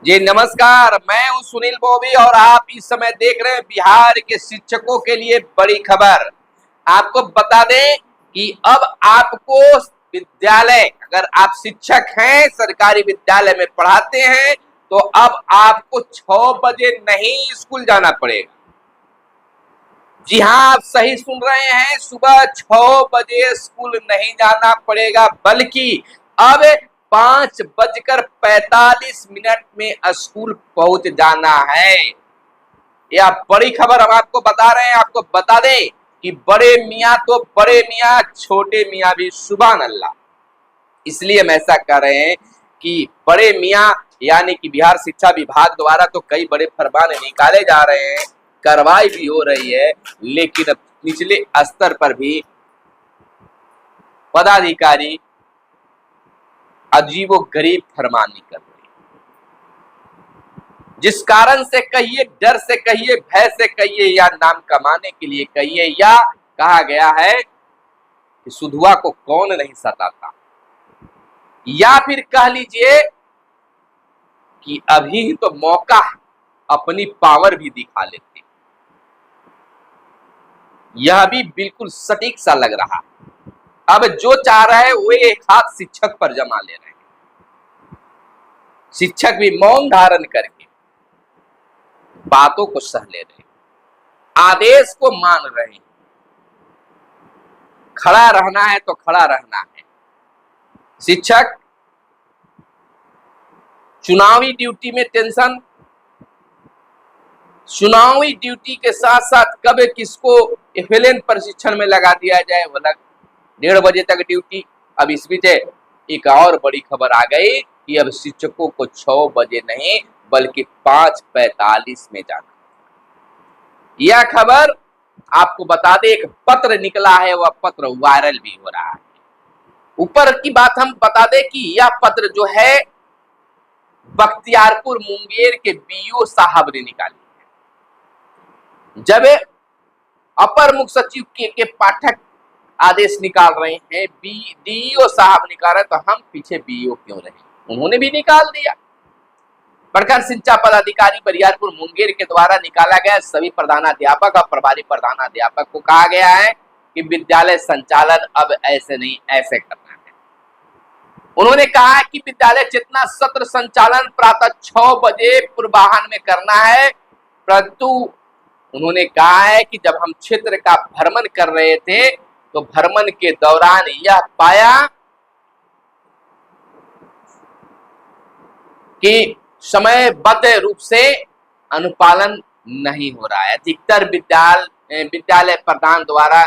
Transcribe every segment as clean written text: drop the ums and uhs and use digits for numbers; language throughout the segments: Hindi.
जी नमस्कार, मैं हूं सुनील बॉबी और आप इस समय देख रहे हैं बिहार के शिक्षकों के लिए बड़ी खबर। आपको बता दें कि अब आपको विद्यालय, अगर आप शिक्षक हैं, सरकारी विद्यालय में पढ़ाते हैं, तो अब आपको 6 बजे नहीं स्कूल जाना पड़ेगा। जी हाँ, आप सही सुन रहे हैं, सुबह 6 बजे स्कूल नहीं जाना पड़ेगा, बल्कि अब 5:45 में स्कूल पहुंच जाना है। यह बड़ी खबर हम आपको बता रहे हैं। आपको बता दें कि बड़े मियाँ तो बड़े मियाँ, छोटे मियाँ भी सुभान अल्लाह। इसलिए हम ऐसा कर रहे हैं कि बड़े मियाँ यानी कि बिहार शिक्षा विभाग द्वारा तो कई बड़े फरमान निकाले जा रहे हैं, कार्रवाई भी हो रही है, लेकिन अब निचले स्तर पर भी पदाधिकारी अजीबो गरीब फरमान निकल रहे हैं, जिस कारण से कहिए, डर से कहिए, भय से कहिए, या नाम कमाने के लिए कहिए, या कहा गया है कि सुधुआ को कौन नहीं सताता, या फिर कह लीजिए कि अभी तो मौका अपनी पावर भी दिखा लेते। यह भी बिल्कुल सटीक सा लग रहा है। अब जो चाह रहा है वो एक हाथ शिक्षक पर जमा ले रहे हैं। शिक्षक भी मौन धारण करके बातों को सह ले रहे हैं, आदेश को मान रहे हैं। खड़ा रहना है तो खड़ा रहना है। शिक्षक चुनावी ड्यूटी में टेंशन, चुनावी ड्यूटी के साथ साथ कब किसको एफएलएन प्रशिक्षण में लगा दिया जाए, वो लग 1:30 बजे तक ड्यूटी। अब इस बीच एक और बड़ी खबर आ गई कि अब शिक्षकों को 6 बजे नहीं बल्कि 5:45 में जाना। यह खबर आपको बता दे, एक पत्र निकला है, वह पत्र वायरल भी हो रहा है। ऊपर की बात हम बता दें कि यह पत्र जो है बख्तियारपुर मुंगेर के बीओ साहब ने निकाली है। जब अपर मुख्य सचिव के पाठक आदेश निकाल रहे हैं, डीईओ साहब निकाल रहे, तो हम पीछे बीईओ क्यों रहे, उन्होंने भी निकाल दिया। प्रखंड शिक्षा पदाधिकारी बरियारपुर मुंगेर के द्वारा निकाला गया सभी प्रधानाध्यापक और प्रभारी प्रधानाध्यापक को कहा गया है कि विद्यालय संचालन अब ऐसे नहीं, ऐसे करना है। उन्होंने कहा कि विद्यालय चेतना सत्र संचालन प्रातः 6 बजे पूर्वाह्न में करना है, परंतु उन्होंने कहा है कि जब हम क्षेत्र का भ्रमण कर रहे थे तो भ्रमण के दौरान यह पाया कि समयबद्ध रूप से अनुपालन नहीं हो रहा है। अधिकतर विद्यालय प्रधान द्वारा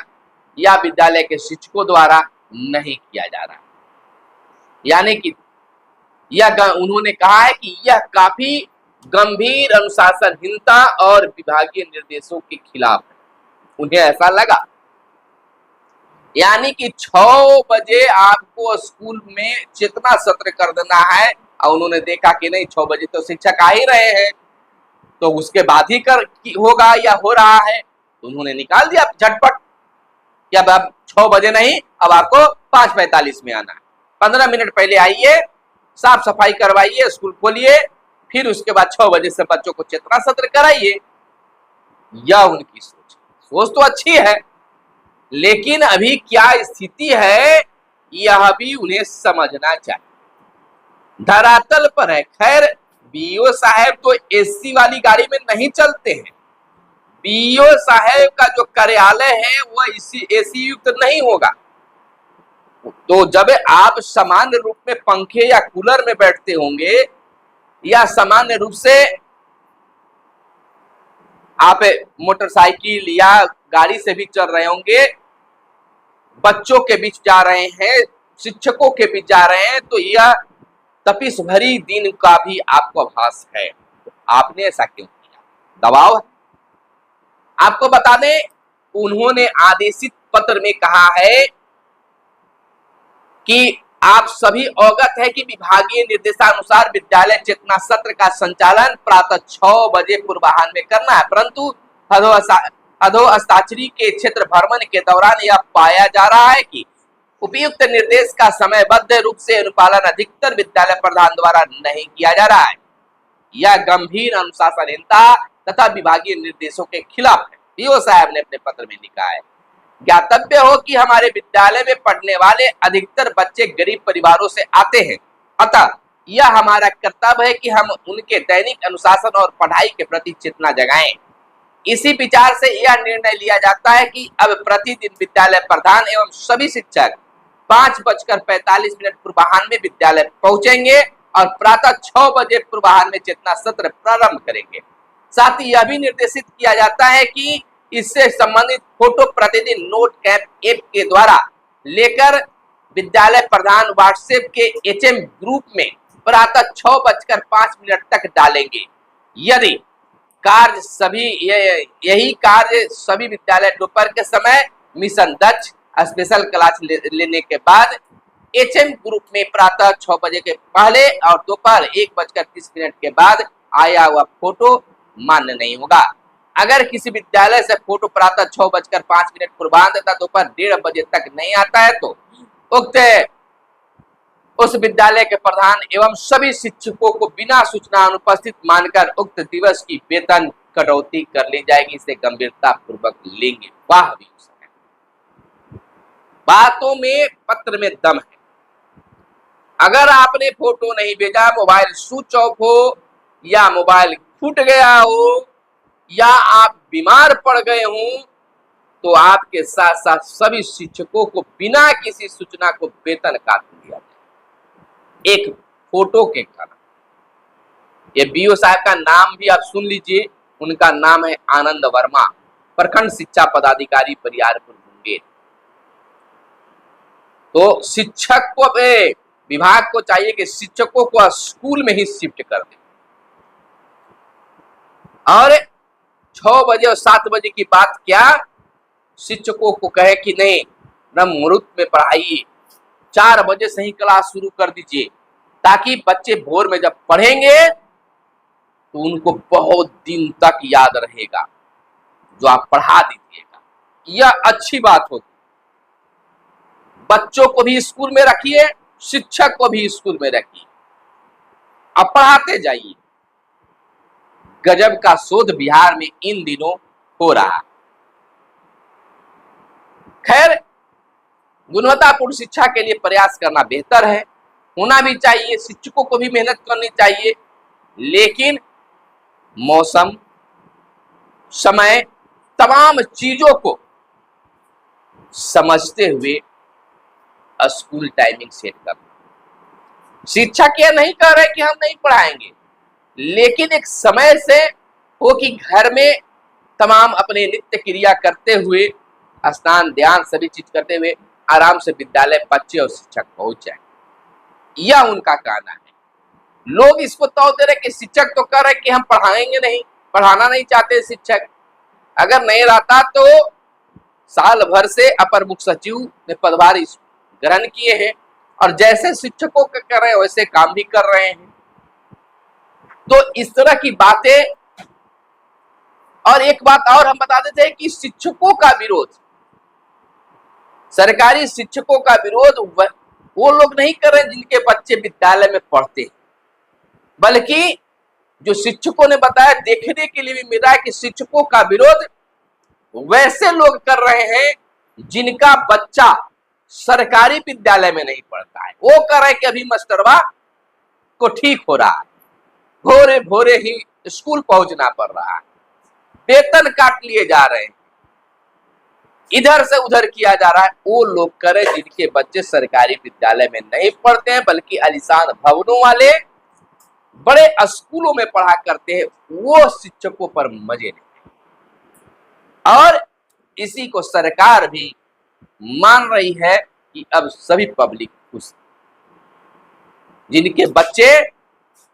या विद्यालय के शिक्षकों द्वारा नहीं किया जा रहा है। यानी कि उन्होंने कहा है कि यह काफी गंभीर अनुशासनहीनता और विभागीय निर्देशों के खिलाफ है। उन्हें ऐसा लगा, यानी कि 6 बजे आपको स्कूल में चेतना सत्र कर देना है, और उन्होंने देखा कि नहीं 6 बजे तो शिक्षक आ ही रहे हैं, तो उसके बाद ही होगा या हो रहा है, तो उन्होंने निकाल दिया झटपट कि अब 6 बजे नहीं, अब आपको 5:45 में आना है। 15 मिनट पहले आइए, साफ सफाई करवाइए, स्कूल खोलिए, फिर उसके बाद 6 बजे से बच्चों को चेतना सत्र कराइए। यह उनकी सोच तो अच्छी है, लेकिन अभी क्या स्थिति है यह भी उन्हें समझना चाहिए। धरातल पर है। खैर, बीओ साहब तो एसी वाली गाड़ी में नहीं चलते हैं। बीओ साहब का जो कार्यालय है वह एसी युक्त नहीं होगा। तो जब आप सामान्य रूप में पंखे या कूलर में बैठते होंगे, या सामान्य रूप से आप मोटरसाइकिल या गाड़ी से भी चल रहे होंगे, बच्चों के बीच जा रहे हैं, शिक्षकों के बीच जा रहे हैं, तो यह तपिश भरी दिन का भी आपको आभास है। तो आपने ऐसा क्यों किया? दबाव है। आपको बता दें, उन्होंने आदेशित पत्र में कहा है कि आप सभी अवगत है कि विभागीय निर्देशानुसार विद्यालय चेतना सत्र का संचालन प्रातः 6 बजे पूर्वाह्न में करना है, परंतु अधोस्ताक्षरी के क्षेत्र भ्रमण के दौरान यह पाया जा रहा है कि उपयुक्त निर्देश का समयबद्ध रूप से अनुपालन अधिकतर विद्यालय प्रधान द्वारा नहीं किया जा रहा है। यह गंभीर अनुशासनहीनता तथा विभागीय निर्देशों के खिलाफ है, पीओ साहब ने अपने पत्र में लिखा है। ज्ञातव्य हो कि हमारे विद्यालय में पढ़ने वाले अधिकतर बच्चे गरीब परिवारों से आते हैं, अतः यह हमारा कर्तव्य है कि हम उनके दैनिक अनुशासन और पढ़ाई के प्रति चेतना जगाएं। इसी विचार से यह निर्णय लिया जाता है कि अब प्रतिदिन विद्यालय प्रधान एवं सभी शिक्षक 5:45 पूर्वाह्न में विद्यालय पहुंचेंगे और प्रातः 6 बजे पूर्वाह्न में चेतना सत्र प्रारंभ करेंगे। साथ ही यह भी निर्देशित किया जाता है कि इससे संबंधित फोटो प्रतिदिन नोट कैप ऐप के द्वारा लेकर विद्यालय प्रधान व्हाट्सएप के HM ग्रुप में प्रातः 6:05 तक डालेंगे। यदि यही कार्य सभी विद्यालय दोपहर के समय मिशन दक्ष स्पेशल क्लास लेने के बाद HM ग्रुप में प्रातः 6 बजे के पहले और दोपहर 1:30 के बाद आया हुआ फोटो मान्य नहीं होगा। अगर किसी विद्यालय से फोटो प्रातः 6:05 पूर्वाह्न तथा दोपहर 1:30 बजे तक नहीं आता है तो उक्त उस विद्यालय के प्रधान एवं सभी शिक्षकों को बिना सूचना अनुपस्थित मानकर उक्त दिवस की वेतन कटौती कर ली जाएगी। इसे गंभीरता पूर्वक लेंगे। वाह भी बातों में पत्र में दम है। अगर आपने फोटो नहीं भेजा, मोबाइल स्विच ऑफ हो या मोबाइल फूट गया हो या आप बीमार पड़ गए हो तो आपके साथ साथ सभी शिक्षकों को बिना किसी सूचना को वेतन काट दिया जाए, एक फोटो के कारण। ये बीओ साहब का नाम भी आप सुन लीजिए। उनका नाम है आनंद वर्मा, प्रखंड शिक्षा पदाधिकारी बरियारपुर मुंगेर। तो शिक्षक को विभाग को चाहिए कि शिक्षकों को स्कूल में ही शिफ्ट कर दे और 6 बजे और 7 बजे की बात क्या, शिक्षकों को कहे कि नहीं ब्रह्ममुहूर्त में पढ़ाइए, 4 बजे से ही क्लास शुरू कर दीजिए ताकि बच्चे भोर में जब पढ़ेंगे तो उनको बहुत दिन तक याद रहेगा जो आप पढ़ा दीजिएगा। यह अच्छी बात होगी। बच्चों को भी स्कूल में रखिए, शिक्षक को भी स्कूल में रखिए, अब पढ़ाते जाइए। गजब का शोध बिहार में इन दिनों हो रहा है। खैर, गुणवत्तापूर्ण शिक्षा के लिए प्रयास करना बेहतर है, होना भी चाहिए, शिक्षकों को भी मेहनत करनी चाहिए, लेकिन मौसम, समय, तमाम चीजों को समझते हुए स्कूल टाइमिंग सेट करना। शिक्षक यह नहीं कह रहे कि हम नहीं पढ़ाएंगे, लेकिन एक समय से हो कि घर में तमाम अपने नित्य क्रिया करते हुए, स्नान ध्यान सभी चीज करते हुए आराम से विद्यालय बच्चे और शिक्षक पहुंच जाए। यह उनका कहना है। लोग इसको तौर दे रहे कि शिक्षक तो कह रहे कि हम पढ़ाएंगे नहीं, पढ़ाना नहीं चाहते शिक्षक। अगर नहीं रहता तो साल भर से अपर मुख्य सचिव ने पदभार ग्रहण किए हैं और जैसे शिक्षकों का कर रहे हैं वैसे काम भी कर रहे हैं। तो इस तरह की बातें। और एक बात और हम बता देते हैं कि शिक्षकों का विरोध, सरकारी शिक्षकों का विरोध वो लोग नहीं कर रहे जिनके बच्चे विद्यालय में पढ़ते हैं, बल्कि जो शिक्षकों ने बताया देखने के लिए भी मिला है कि शिक्षकों का विरोध वैसे लोग कर रहे हैं जिनका बच्चा सरकारी विद्यालय में नहीं पढ़ता है। वो कर रहे कि अभी मास्टरवा को ठीक हो रहा है, भोरे भोरे ही स्कूल पहुंचना पड़ रहा है, वेतन काट लिए जा रहे हैं, इधर से उधर किया जा रहा है। वो लोग करे जिनके बच्चे सरकारी विद्यालय में नहीं पढ़ते हैं बल्कि आलीशान भवनों वाले बड़े स्कूलों में पढ़ा करते हैं, वो शिक्षकों पर मजे नहीं। और इसी को सरकार भी मान रही है कि अब सभी पब्लिक खुश, जिनके बच्चे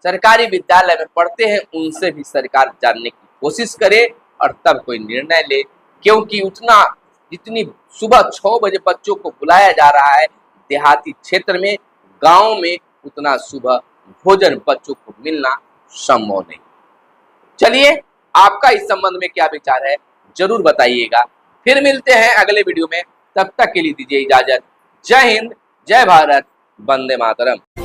सरकारी विद्यालय में पढ़ते हैं उनसे भी सरकार जानने की कोशिश करे और तब कोई निर्णय ले, क्योंकि उतना जितनी सुबह 6 बजे बच्चों को बुलाया जा रहा है देहाती क्षेत्र में, गांव में उतना सुबह भोजन बच्चों को मिलना संभव नहीं। चलिए, आपका इस संबंध में क्या विचार है जरूर बताइएगा। फिर मिलते हैं अगले वीडियो में, तब तक के लिए दीजिए इजाजत। जय हिंद, जय भारत, वंदे मातरम।